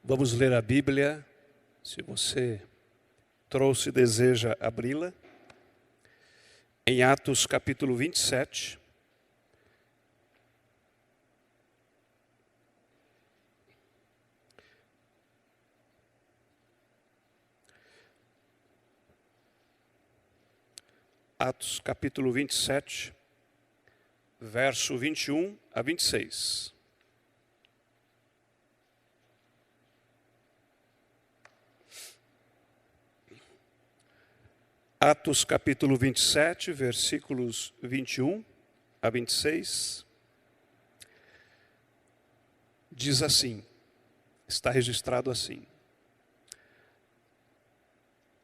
Vamos ler a Bíblia, se você trouxe e deseja abri-la, em Atos capítulo 27. Atos capítulo 27, verso 21 a 26. Atos capítulo 27, versículos 21 a 26, diz assim, está registrado assim: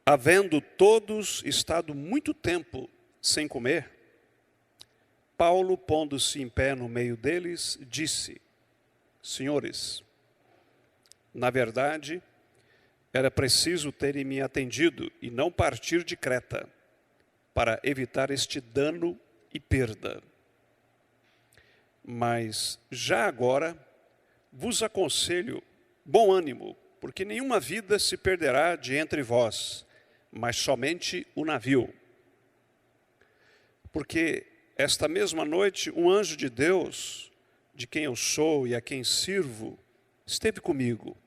havendo todos estado muito tempo sem comer, Paulo, pondo-se em pé no meio deles, disse: senhores, na verdade, era preciso terem me atendido e não partir de Creta, para evitar este dano e perda. Mas, já agora, vos aconselho bom ânimo, porque nenhuma vida se perderá de entre vós, mas somente o navio. Porque esta mesma noite, um anjo de Deus, de quem eu sou e a quem sirvo, esteve comigo,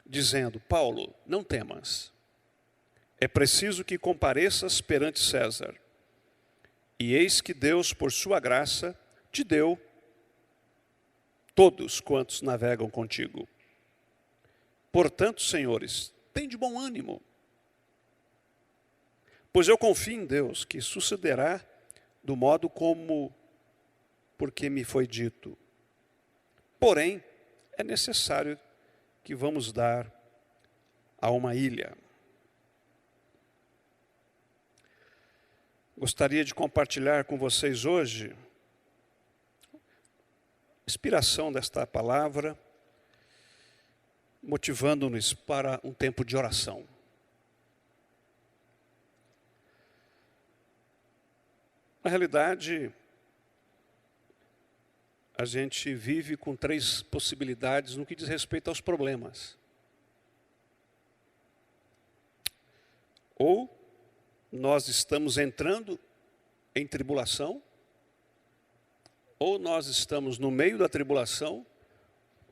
dizendo: Paulo, não temas, é preciso que compareças perante César. E eis que Deus, por sua graça, te deu todos quantos navegam contigo. Portanto, senhores, tende bom ânimo, pois eu confio em Deus, que sucederá do modo como porque me foi dito. Porém, é necessário que vamos dar a uma ilha. Gostaria de compartilhar com vocês hoje a inspiração desta palavra, motivando-nos para um tempo de oração. Na realidade, a gente vive com três possibilidades no que diz respeito aos problemas. Ou nós estamos entrando em tribulação, ou nós estamos no meio da tribulação,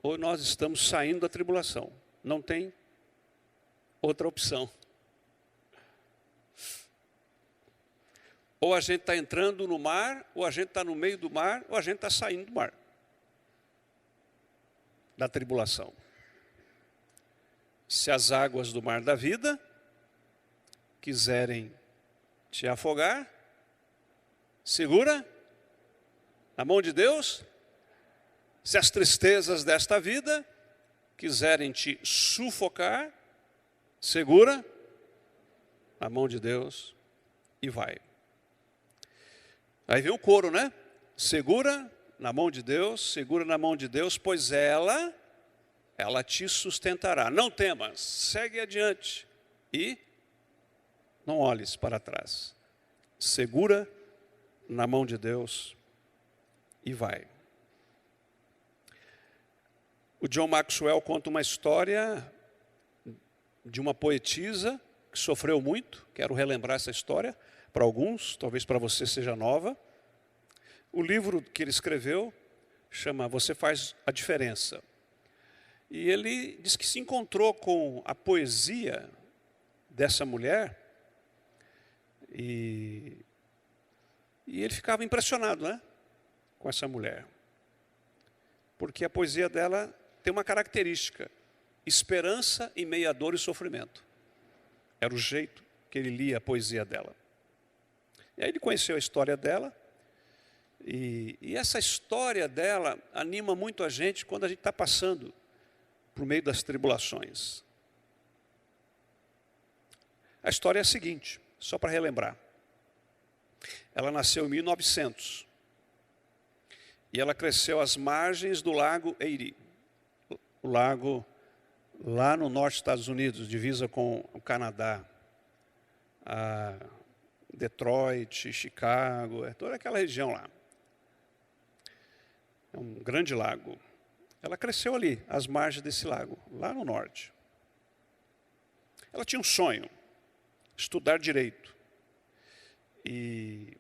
ou nós estamos saindo da tribulação. Não tem outra opção. Ou a gente está entrando no mar, ou a gente está no meio do mar, ou a gente está saindo do mar, da tribulação. Se as águas do mar da vida quiserem te afogar, segura na mão de Deus. Se as tristezas desta vida quiserem te sufocar, segura na mão de Deus e vai. Aí vem o coro, né? Segura na mão de Deus, segura na mão de Deus, pois ela te sustentará. Não temas, segue adiante e não olhes para trás. Segura na mão de Deus e vai. O John Maxwell conta uma história de uma poetisa que sofreu muito. Quero relembrar essa história para alguns, talvez para você seja nova. O livro que ele escreveu chama Você Faz a Diferença. E ele diz que se encontrou com a poesia dessa mulher e ele ficava impressionado, né, com essa mulher. Porque a poesia dela tem uma característica: esperança em meio a dor e sofrimento. Era o jeito que ele lia a poesia dela. E aí ele conheceu a história dela, e essa história dela anima muito a gente quando a gente está passando por meio das tribulações. A história é a seguinte, só para relembrar. Ela nasceu em 1900, e ela cresceu às margens do lago Erie, o lago lá no norte dos Estados Unidos, divisa com o Canadá, Detroit, Chicago, toda aquela região lá. É um grande lago. Ela cresceu ali, às margens desse lago, lá no norte. Ela tinha um sonho, estudar direito. E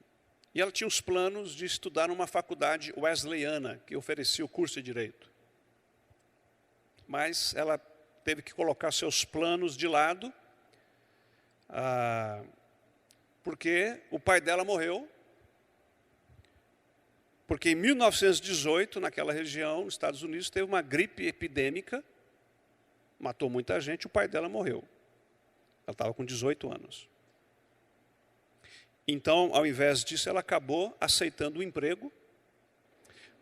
ela tinha os planos de estudar numa faculdade wesleyana, que oferecia o curso de direito. Mas ela teve que colocar seus planos de lado, porque o pai dela morreu. Porque em 1918, naquela região, nos Estados Unidos, teve uma gripe epidêmica, matou muita gente, o pai dela morreu. Ela estava com 18 anos. Então, ao invés disso, ela acabou aceitando um emprego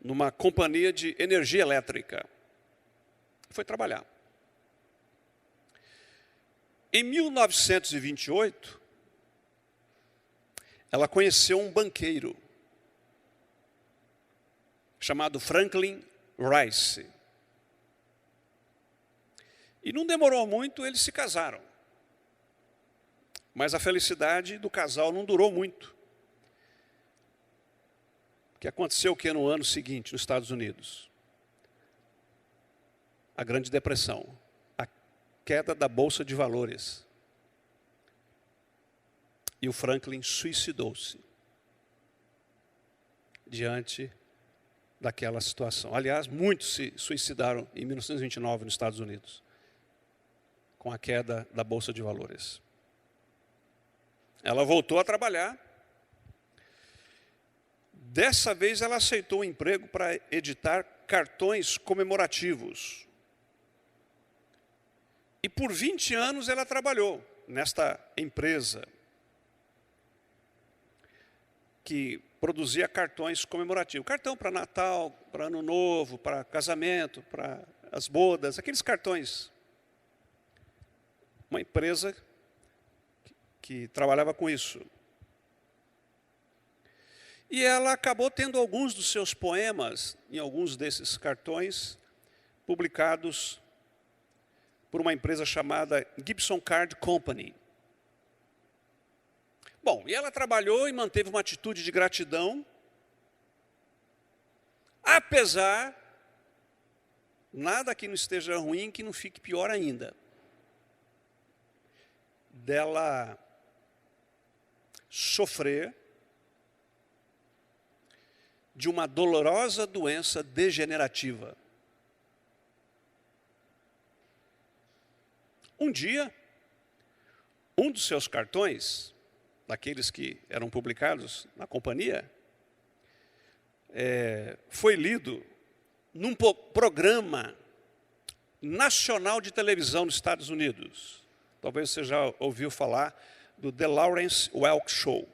numa companhia de energia elétrica. Foi trabalhar. Em 1928, ela conheceu um banqueiro chamado Franklin Rice. E não demorou muito, eles se casaram. Mas a felicidade do casal não durou muito. O que aconteceu no ano seguinte, nos Estados Unidos? A Grande Depressão, a queda da Bolsa de Valores. E o Franklin suicidou-se diante daquela situação. Aliás, muitos se suicidaram em 1929 nos Estados Unidos, com a queda da Bolsa de Valores. Ela voltou a trabalhar. Dessa vez ela aceitou um emprego para editar cartões comemorativos. E por 20 anos ela trabalhou nesta empresa que produzia cartões comemorativos. Cartão para Natal, para Ano Novo, para casamento, para as bodas, aqueles cartões. Uma empresa que trabalhava com isso. E ela acabou tendo alguns dos seus poemas, em alguns desses cartões, publicados por uma empresa chamada Gibson Card Company. Bom, e ela trabalhou e manteve uma atitude de gratidão, apesar, nada que não esteja ruim, que não fique pior ainda, dela sofrer de uma dolorosa doença degenerativa. Um dia, um dos seus cartões, daqueles que eram publicados na companhia, foi lido num programa nacional de televisão nos Estados Unidos. Talvez você já ouviu falar do The Lawrence Welk Show.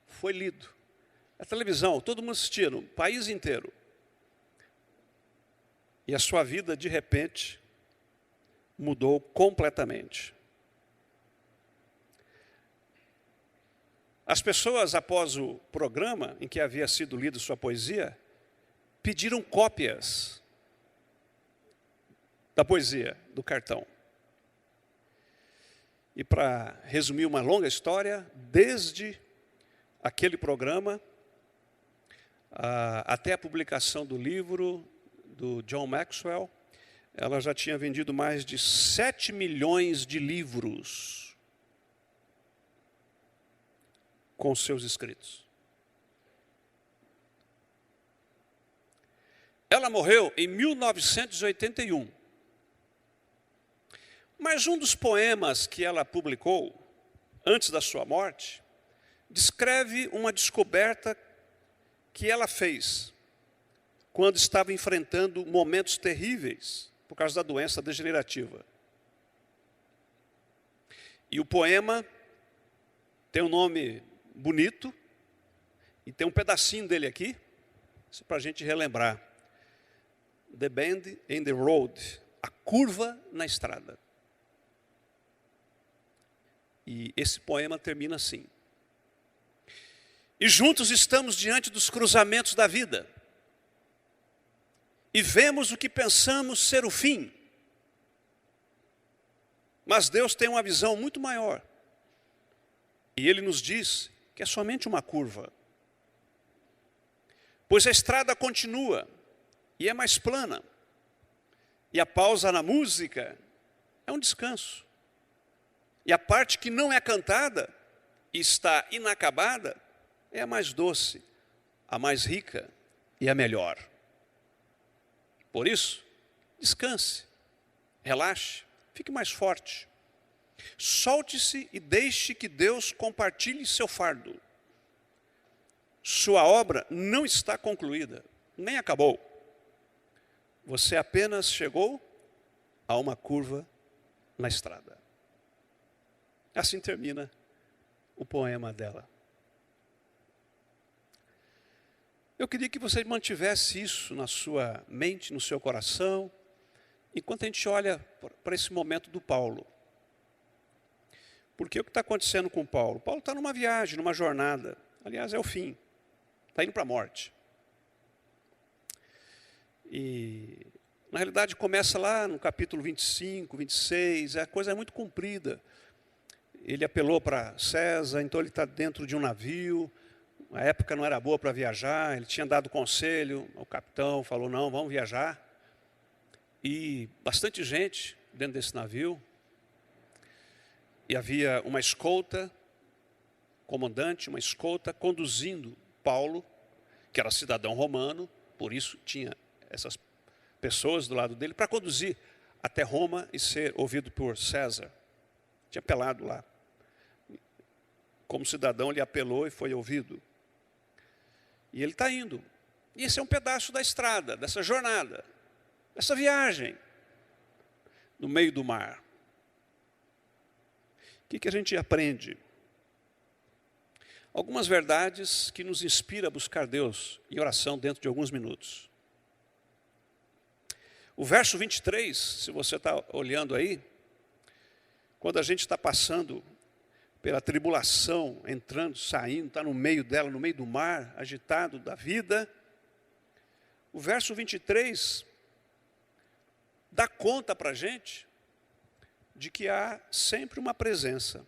Foi lido. A televisão, todo mundo assistia, no país inteiro. E a sua vida, de repente, mudou completamente. As pessoas, após o programa em que havia sido lida sua poesia, pediram cópias da poesia, do cartão. E para resumir uma longa história, desde aquele programa até a publicação do livro do John Maxwell, ela já tinha vendido mais de 7 milhões de livros com seus escritos. Ela morreu em 1981. Mas um dos poemas que ela publicou, antes da sua morte, descreve uma descoberta que ela fez quando estava enfrentando momentos terríveis por causa da doença degenerativa. E o poema tem um nome bonito, e tem um pedacinho dele aqui, para a gente relembrar. The Bend in the Road, a curva na estrada. E esse poema termina assim. E juntos estamos diante dos cruzamentos da vida. E vemos o que pensamos ser o fim. Mas Deus tem uma visão muito maior. E Ele nos diz que é somente uma curva. Pois a estrada continua e é mais plana. E a pausa na música é um descanso. E a parte que não é cantada e está inacabada é a mais doce, a mais rica e a melhor. Por isso, descanse, relaxe, fique mais forte. Solte-se e deixe que Deus compartilhe seu fardo. Sua obra não está concluída, nem acabou. Você apenas chegou a uma curva na estrada. Assim termina o poema dela. Eu queria que você mantivesse isso na sua mente, no seu coração, enquanto a gente olha para esse momento do Paulo. Porque o que está acontecendo com Paulo? Paulo está numa viagem, numa jornada. Aliás, é o fim. Está indo para a morte. E, na realidade, começa lá no capítulo 25, 26, a coisa é muito comprida. Ele apelou para César, então ele está dentro de um navio. A época não era boa para viajar, ele tinha dado conselho, o capitão falou, não, vamos viajar. E bastante gente dentro desse navio. E havia uma escolta, comandante, uma escolta, conduzindo Paulo, que era cidadão romano, por isso tinha essas pessoas do lado dele, para conduzir até Roma e ser ouvido por César. Tinha apelado lá. Como cidadão, ele apelou e foi ouvido. E ele está indo. E esse é um pedaço da estrada, dessa jornada, dessa viagem, no meio do mar. O que a gente aprende? Algumas verdades que nos inspiram a buscar Deus em oração dentro de alguns minutos. O verso 23, se você está olhando aí, quando a gente está passando pela tribulação, entrando, saindo, está no meio dela, no meio do mar, agitado da vida, o verso 23 dá conta para a gente de que há sempre uma presença.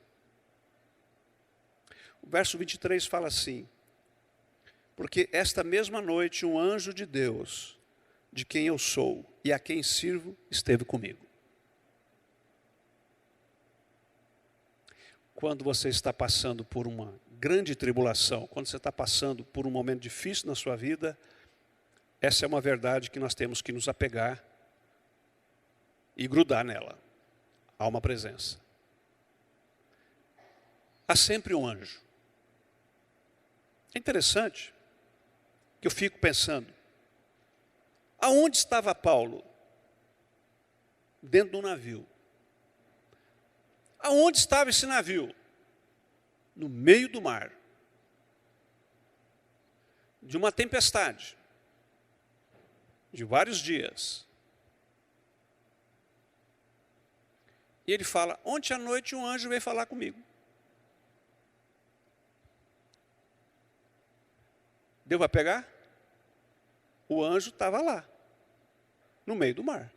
O verso 23 fala assim, porque esta mesma noite um anjo de Deus, de quem eu sou e a quem sirvo, esteve comigo. Quando você está passando por uma grande tribulação, quando você está passando por um momento difícil na sua vida, essa é uma verdade que nós temos que nos apegar e grudar nela. Há uma presença. Há sempre um anjo. É interessante que eu fico pensando, aonde estava Paulo? Dentro de um navio. Aonde estava esse navio? No meio do mar. De uma tempestade. De vários dias. E ele fala, ontem à noite um anjo veio falar comigo. Deu para pegar? O anjo estava lá, no meio do mar.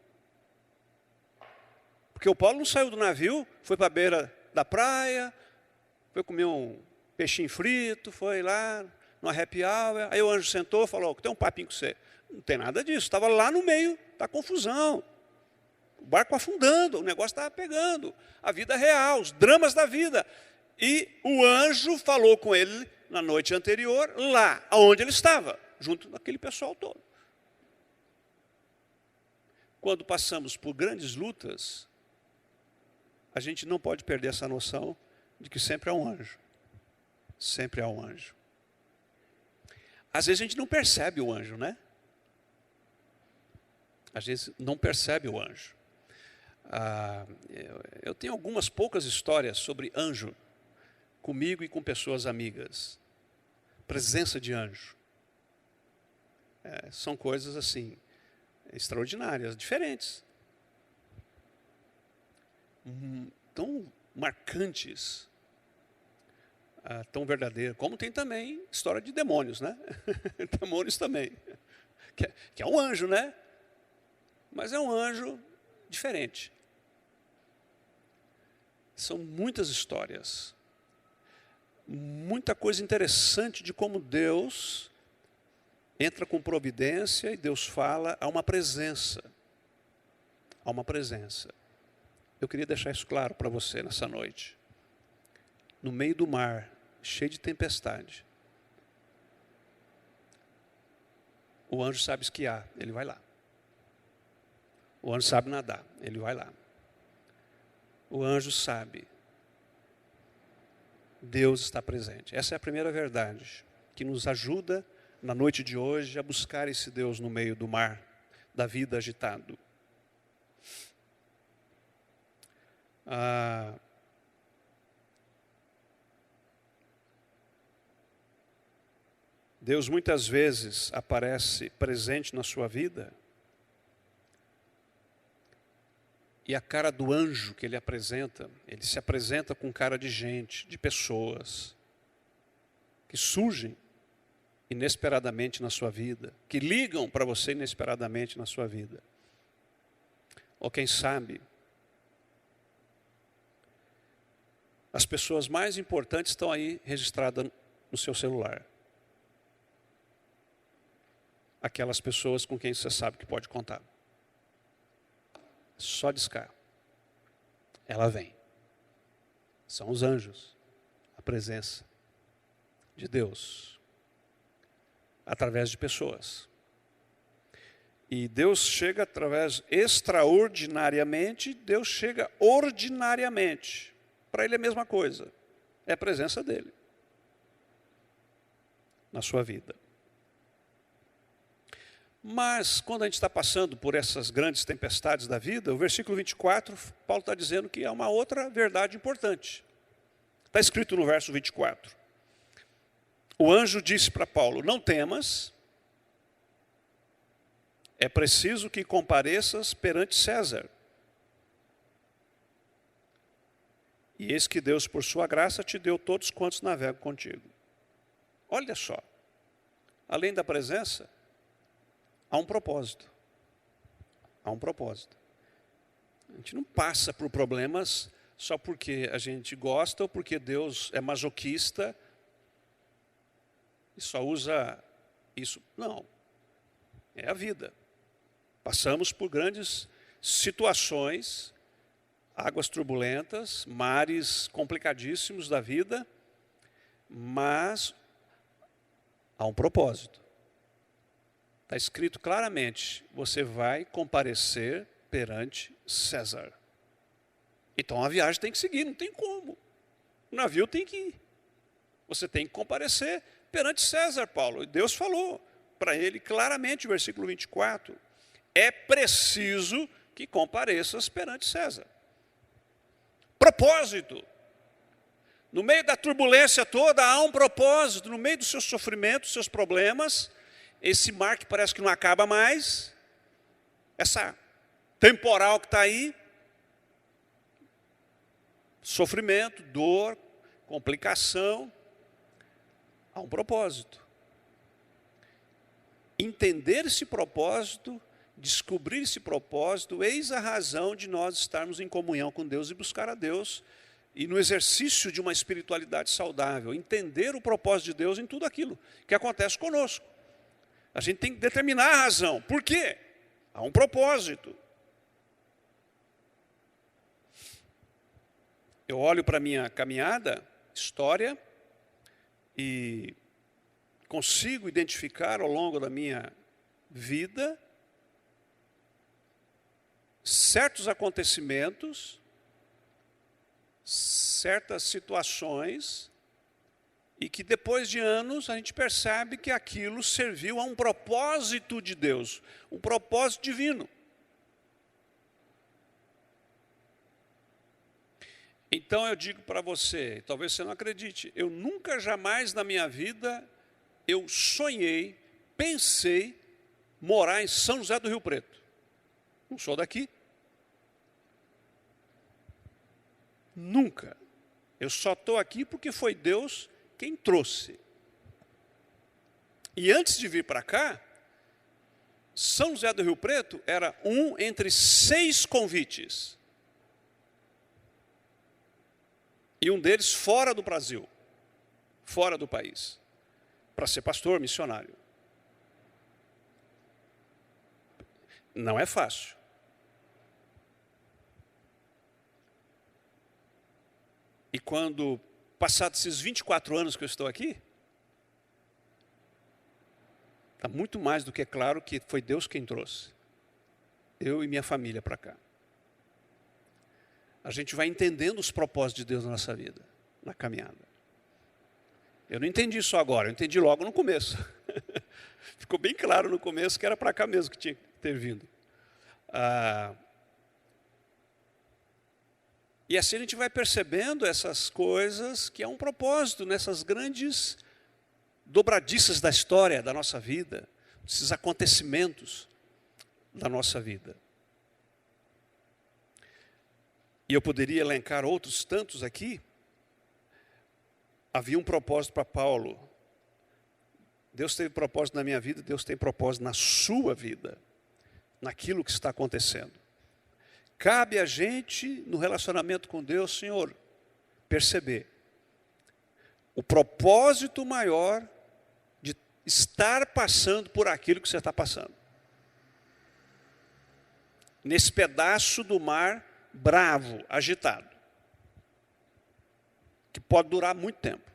Porque o Paulo não saiu do navio, foi para a beira da praia, foi comer um peixinho frito, foi lá, no happy hour, aí o anjo sentou e falou, tem um papinho com você. Não tem nada disso, estava lá no meio da confusão. O barco afundando, o negócio estava pegando. A vida real, os dramas da vida. E o anjo falou com ele na noite anterior, lá, onde ele estava, junto com aquele pessoal todo. Quando passamos por grandes lutas, a gente não pode perder essa noção de que sempre há um anjo. Sempre há um anjo. Às vezes a gente não percebe o anjo, né? Às vezes não percebe o anjo. Eu tenho algumas poucas histórias sobre anjo, comigo e com pessoas amigas. Presença de anjo. São coisas assim, extraordinárias, diferentes. Tão marcantes, tão verdadeiras. Como tem também história de demônios, né? Demônios também. Que é um anjo, né? Mas é um anjo diferente. São muitas histórias. Muita coisa interessante de como Deus entra com providência e Deus fala, há uma presença. Há uma presença. Eu queria deixar isso claro para você nessa noite. No meio do mar, cheio de tempestade, o anjo sabe esquiar, ele vai lá. O anjo sabe nadar, ele vai lá. O anjo sabe. Deus está presente. Essa é a primeira verdade que nos ajuda na noite de hoje a buscar esse Deus no meio do mar, da vida agitado. Deus muitas vezes aparece presente na sua vida e a cara do anjo que ele apresenta, ele se apresenta com cara de gente, de pessoas que surgem inesperadamente na sua vida, que ligam para você inesperadamente na sua vida. Ou quem sabe, as pessoas mais importantes estão aí registradas no seu celular. Aquelas pessoas com quem você sabe que pode contar. Só discar. Ela vem. São os anjos. A presença de Deus. Através de pessoas. E Deus chega através extraordinariamente, Deus chega ordinariamente. Para ele é a mesma coisa. É a presença dele. Na sua vida. Mas, quando a gente está passando por essas grandes tempestades da vida, o versículo 24, Paulo está dizendo que há uma outra verdade importante. Está escrito no verso 24. O anjo disse para Paulo, não temas, é preciso que compareças perante César. E eis que Deus, por sua graça, te deu todos quantos navegam contigo. Olha só, além da presença, há um propósito. Há um propósito. A gente não passa por problemas só porque a gente gosta ou porque Deus é masoquista e só usa isso. Não. É a vida. Passamos por grandes situações, águas turbulentas, mares complicadíssimos da vida, mas há um propósito. Está escrito claramente, você vai comparecer perante César. Então a viagem tem que seguir, não tem como. O navio tem que ir. Você tem que comparecer perante César, Paulo. E Deus falou para ele claramente, versículo 24, é preciso que compareças perante César. Propósito. No meio da turbulência toda, há um propósito. No meio dos seus sofrimentos, dos seus problemas, esse mar que parece que não acaba mais, essa temporal que está aí, sofrimento, dor, complicação, há um propósito. Entender esse propósito, descobrir esse propósito, eis a razão de nós estarmos em comunhão com Deus e buscar a Deus, e no exercício de uma espiritualidade saudável, entender o propósito de Deus em tudo aquilo que acontece conosco. A gente tem que determinar a razão. Por quê? Há um propósito. Eu olho para a minha caminhada, história, e consigo identificar ao longo da minha vida certos acontecimentos, certas situações, e que depois de anos a gente percebe que aquilo serviu a um propósito de Deus, um propósito divino. Então eu digo para você, talvez você não acredite, eu nunca jamais na minha vida eu sonhei, pensei morar em São José do Rio Preto. Não sou daqui. Nunca. Eu só estou aqui porque foi Deus quem trouxe. E antes de vir para cá, São José do Rio Preto era um entre 6 convites. E um deles fora do Brasil, fora do país, para ser pastor missionário. Não é fácil. E quando, passados esses 24 anos que eu estou aqui, está muito mais do que claro que foi Deus quem trouxe eu e minha família para cá. A gente vai entendendo os propósitos de Deus na nossa vida, na caminhada. Eu não entendi isso agora, eu entendi logo no começo. Ficou bem claro no começo que era para cá mesmo que tinha que ter vindo. E assim a gente vai percebendo essas coisas, que é um propósito nessas grandes dobradiças da história da nossa vida, esses acontecimentos da nossa vida. E eu poderia elencar outros tantos aqui. Havia um propósito para Paulo. Deus teve propósito na minha vida, Deus tem propósito na sua vida, naquilo que está acontecendo. Cabe a gente, no relacionamento com Deus, Senhor, perceber o propósito maior de estar passando por aquilo que você está passando. Nesse pedaço do mar bravo, agitado, que pode durar muito tempo.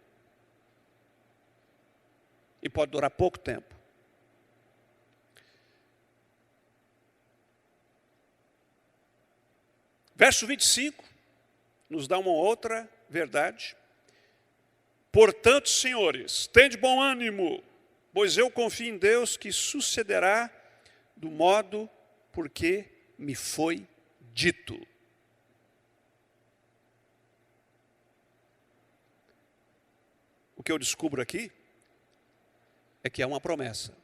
E pode durar pouco tempo. Verso 25 nos dá uma outra verdade. Portanto, senhores, tende bom ânimo, pois eu confio em Deus que sucederá do modo porque me foi dito. O que eu descubro aqui é que é uma promessa.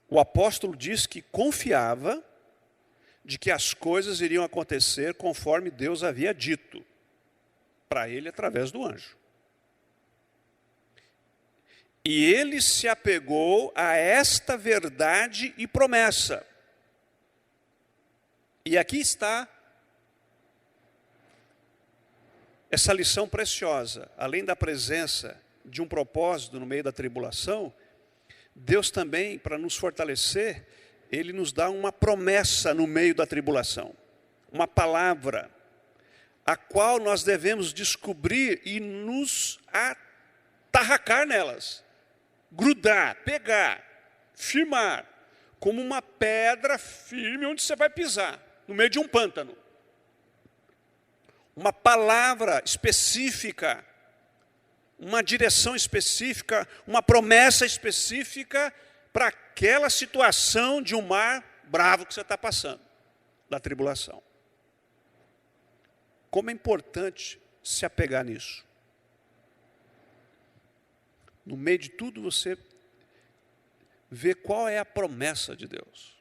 O apóstolo diz que confiava de que as coisas iriam acontecer conforme Deus havia dito para ele através do anjo. E ele se apegou a esta verdade e promessa. E aqui está essa lição preciosa. Além da presença de um propósito no meio da tribulação, Deus também, para nos fortalecer, Ele nos dá uma promessa no meio da tribulação. Uma palavra, a qual nós devemos descobrir e nos atarracar nelas. Grudar, pegar, firmar, como uma pedra firme onde você vai pisar, no meio de um pântano. Uma palavra específica, uma direção específica, uma promessa específica para aquela situação de um mar bravo que você está passando, da tribulação. Como é importante se apegar nisso. No meio de tudo você vê qual é a promessa de Deus.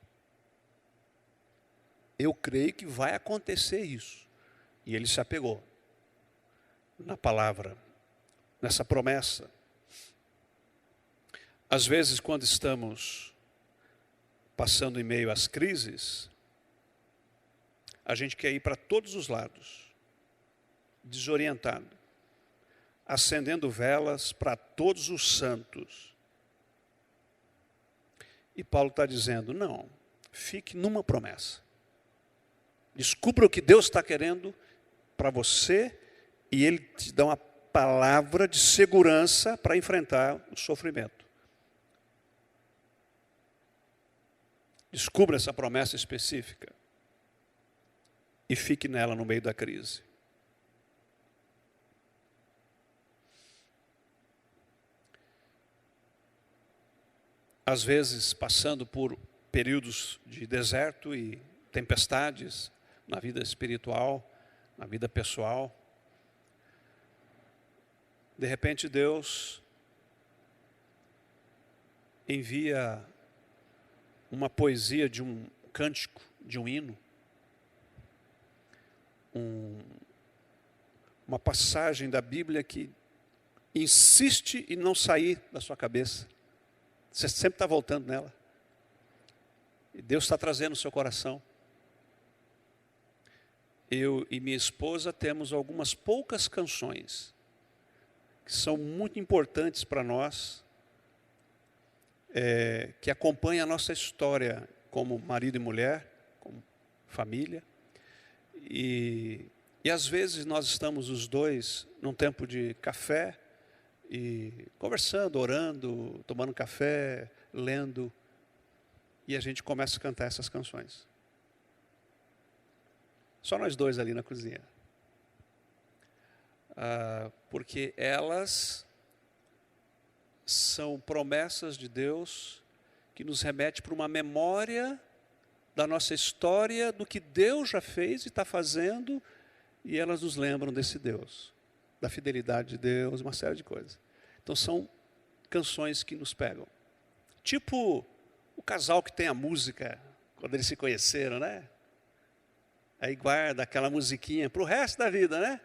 Eu creio que vai acontecer isso. E ele se apegou na palavra, nessa promessa. Às vezes, quando estamos passando em meio às crises, a gente quer ir para todos os lados, desorientado, acendendo velas para todos os santos. E Paulo está dizendo, não, fique numa promessa. Descubra o que Deus está querendo para você e Ele te dá uma palavra de segurança para enfrentar o sofrimento. Descubra essa promessa específica e fique nela no meio da crise. Às vezes, passando por períodos de deserto e tempestades na vida espiritual, na vida pessoal, de repente Deus envia uma poesia de um cântico, de um hino, uma passagem da Bíblia que insiste em não sair da sua cabeça. Você sempre está voltando nela. E Deus está trazendo no seu coração. Eu e minha esposa temos algumas poucas canções que são muito importantes para nós que acompanha a nossa história como marido e mulher, como família. E às vezes nós estamos os dois num tempo de café, e conversando, orando, tomando café, lendo, e a gente começa a cantar essas canções. Só nós dois ali na cozinha. Porque elas são promessas de Deus que nos remete para uma memória da nossa história, do que Deus já fez e está fazendo, e elas nos lembram desse Deus, da fidelidade de Deus, uma série de coisas. Então são canções que nos pegam. Tipo o casal que tem a música, quando eles se conheceram, né? Aí guarda aquela musiquinha para o resto da vida, né?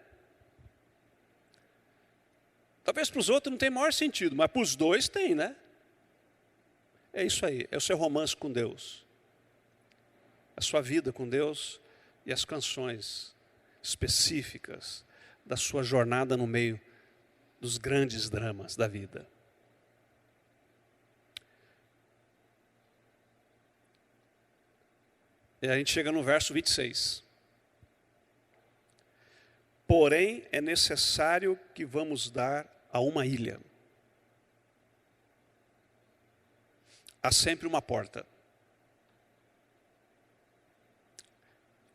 Talvez para os outros não tenha maior sentido, mas para os dois tem, né? É isso aí, é o seu romance com Deus. A sua vida com Deus e as canções específicas da sua jornada no meio dos grandes dramas da vida. E a gente chega no verso 26. Porém, é necessário que vamos dar a uma ilha. Há sempre uma porta.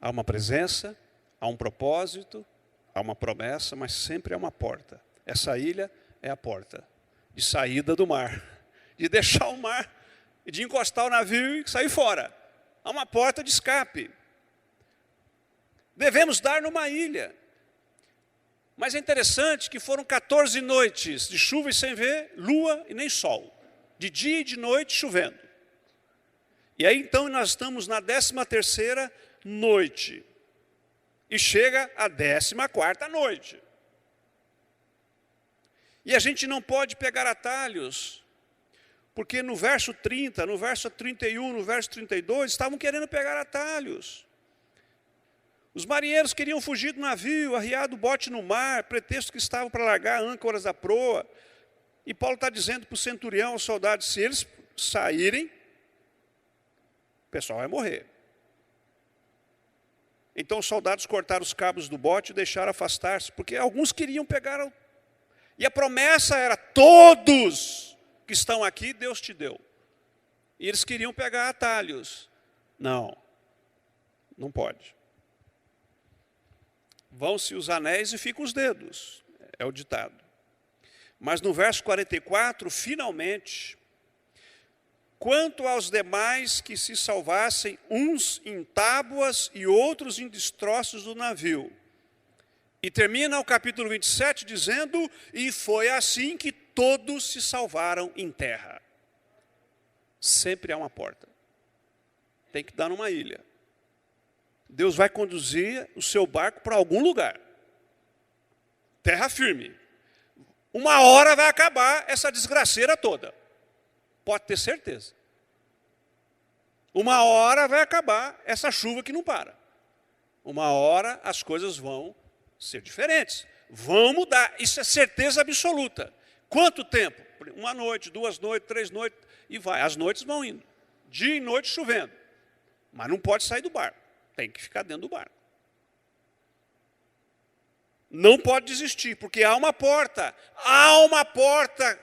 Há uma presença, há um propósito, há uma promessa, mas sempre há uma porta. Essa ilha é a porta de saída do mar, de deixar o mar, de encostar o navio e sair fora. Há uma porta de escape. Devemos dar numa ilha. Mas é interessante que foram 14 noites de chuva e sem ver lua e nem sol. De dia e de noite chovendo. E aí então nós estamos na 13ª noite. E chega a 14ª noite. E a gente não pode pegar atalhos, porque no verso 30, no verso 31, no verso 32, estavam querendo pegar atalhos. Os marinheiros queriam fugir do navio, arriar do bote no mar, pretexto que estavam para largar âncoras da proa. E Paulo está dizendo para o centurião, aos soldados, se eles saírem, o pessoal vai morrer. Então os soldados cortaram os cabos do bote e deixaram afastar-se, porque alguns queriam pegar. E a promessa era, todos que estão aqui, Deus te deu. E eles queriam pegar atalhos. Não, não pode. Vão-se os anéis e ficam os dedos, é o ditado. Mas no verso 44, finalmente, quanto aos demais que se salvassem, uns em tábuas e outros em destroços do navio. E termina o capítulo 27 dizendo, e foi assim que todos se salvaram em terra. Sempre há uma porta. Tem que dar numa ilha. Deus vai conduzir o seu barco para algum lugar. Terra firme. Uma hora vai acabar essa desgraceira toda. Pode ter certeza. Uma hora vai acabar essa chuva que não para. Uma hora as coisas vão ser diferentes. Vão mudar. Isso é certeza absoluta. Quanto tempo? 1 noite, 2 noites, 3 noites, e vai. As noites vão indo. Dia e noite chovendo. Mas não pode sair do barco. Tem que ficar dentro do barco. Não pode desistir, porque há uma porta. Há uma porta.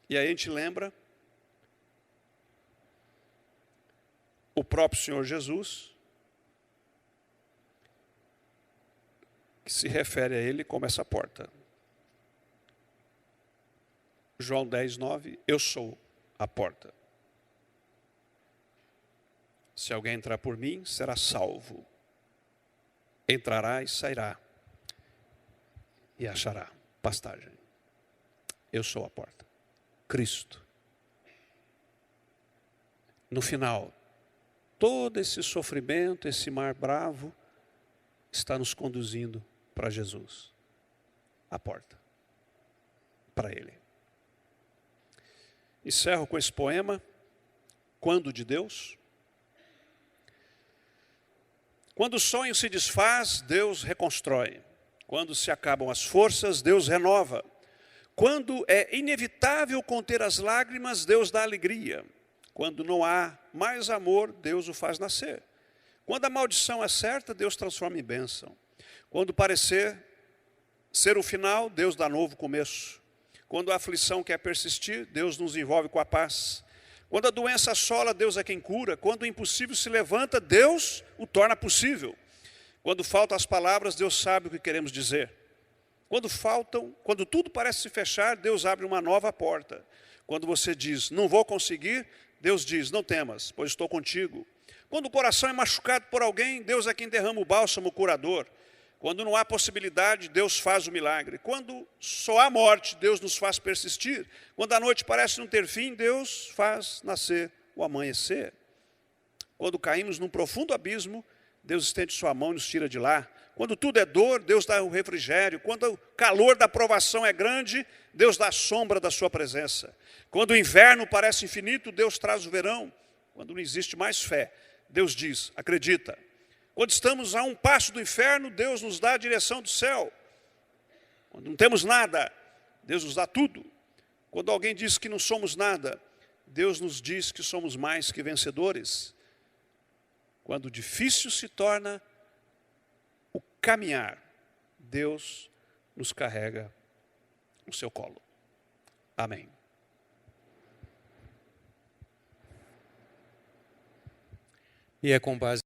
E aí a gente lembra o próprio Senhor Jesus, que se refere a ele como essa porta. João 10, 9, eu sou a porta. Se alguém entrar por mim, será salvo. Entrará e sairá. E achará pastagem. Eu sou a porta. Cristo. No final, todo esse sofrimento, esse mar bravo, está nos conduzindo para Jesus. A porta. Para Ele. Encerro com esse poema, Quando de Deus. Quando o sonho se desfaz, Deus reconstrói. Quando se acabam as forças, Deus renova. Quando é inevitável conter as lágrimas, Deus dá alegria. Quando não há mais amor, Deus o faz nascer. Quando a maldição é certa, Deus transforma em bênção. Quando parecer ser o final, Deus dá novo começo. Quando a aflição quer persistir, Deus nos envolve com a paz. Quando a doença assola, Deus é quem cura. Quando o impossível se levanta, Deus o torna possível. Quando faltam as palavras, Deus sabe o que queremos dizer. Quando tudo parece se fechar, Deus abre uma nova porta. Quando você diz, não vou conseguir, Deus diz, não temas, pois estou contigo. Quando o coração é machucado por alguém, Deus é quem derrama o bálsamo curador. Quando não há possibilidade, Deus faz o milagre. Quando só há morte, Deus nos faz persistir. Quando a noite parece não ter fim, Deus faz nascer o amanhecer. Quando caímos num profundo abismo, Deus estende sua mão e nos tira de lá. Quando tudo é dor, Deus dá o refrigério. Quando o calor da provação é grande, Deus dá a sombra da sua presença. Quando o inverno parece infinito, Deus traz o verão. Quando não existe mais fé, Deus diz, acredita. Quando estamos a um passo do inferno, Deus nos dá a direção do céu. Quando não temos nada, Deus nos dá tudo. Quando alguém diz que não somos nada, Deus nos diz que somos mais que vencedores. Quando difícil se torna o caminhar, Deus nos carrega no seu colo. Amém. E é com base